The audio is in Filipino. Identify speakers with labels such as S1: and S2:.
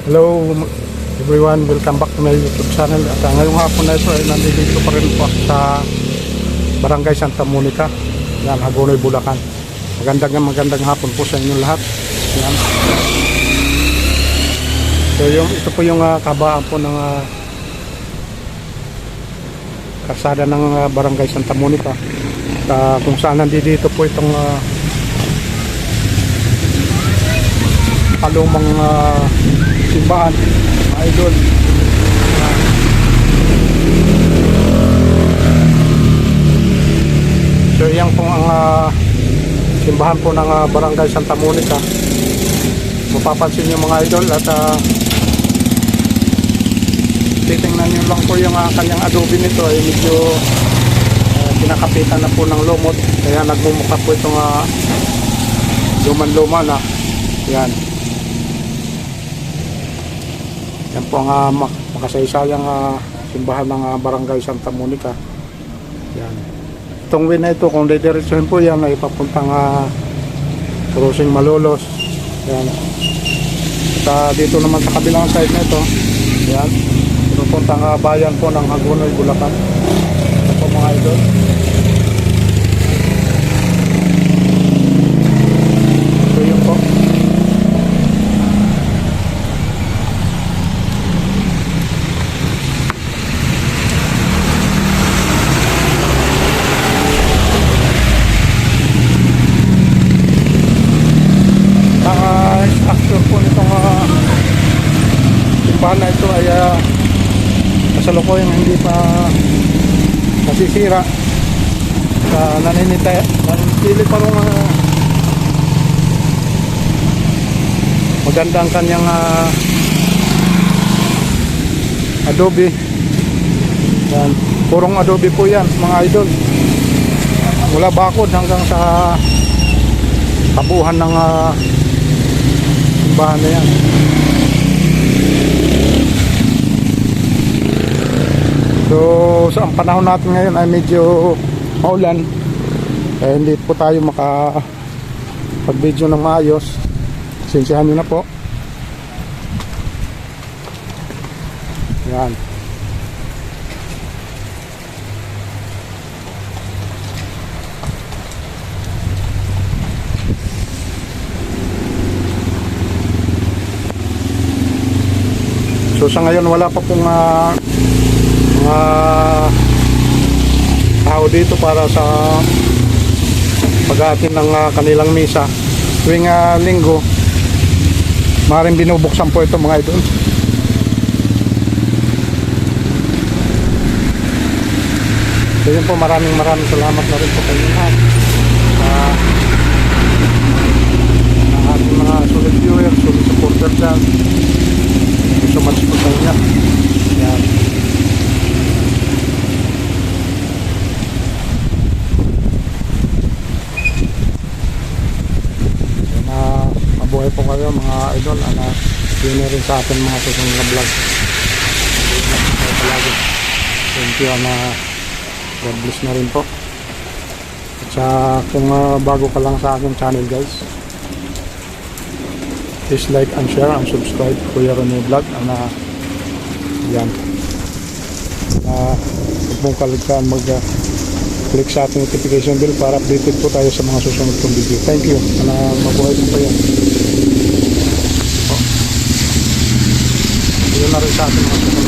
S1: Hello everyone, welcome back to my YouTube channel. At ngayong hapon na ito ay nandito pa rin po ako sa Barangay Santa Monica, yan, Hagonoy, Bulacan. Magandang hapon po sa inyong lahat. Yan. So ito po yung kabaan po ng kalsada ng Barangay Santa Monica, kung saan nandito po itong palumang simbahan, mga idol. So yan po ang simbahan po ng Barangay Santa Monica. Mapapansin nyo mga idol, at titingnan nyo lang po yung kanyang adobe nito ay medyo kinakapitan na po ng lumot, kaya nagmumukha po itong luman-luma na. Yan. Yan po ang makasaysayang simbahan ng Barangay Santa Monica. Yan. Itong way na ito, kung didiretsuhin po yan, ay papuntang Crossing Malolos. Yan. At dito naman sa kabilang side na ito, yan, papuntang bayan po ng Hagonoy, Bulacan. Ito po mga idol. So yun po. Structure po nitong simbahan na ito ay kasalukuyang hindi pa nasisira, nanitili pa rin magandang kanyang adobe. Yan. Purong adobe po yan mga idol, mula bakod hanggang sa kabuhan ng simbahan na yan. So sa panahon natin ngayon ay medyo maulan, hindi po tayo makapag video ng maayos. Sinsihan nyo na po. Yan. So sa ngayon wala pa pong mga tao dito para sa pag-aatin ng kanilang misa tuwing linggo. Maaaring binubuksan po ito mga idol. So yun po, maraming salamat na rin po kayo lahat ang ating mga solid viewers, solid supporters dyan. So much po sa inyo. Yan. Mabuhay po kayo mga idol. Yun na rin sa atin mga susunod na vlog. Thank you, God bless na rin po. At sa kung bago ka lang sa aking channel guys, please like and share and subscribe Kuya Ronnie Vlog. Yan. Huwag mong kaligtaan mag-click sa ating notification bell para updated po tayo sa mga susunod kong video. Thank you. Mabuhay po kayo. Yun na rin sa ating mga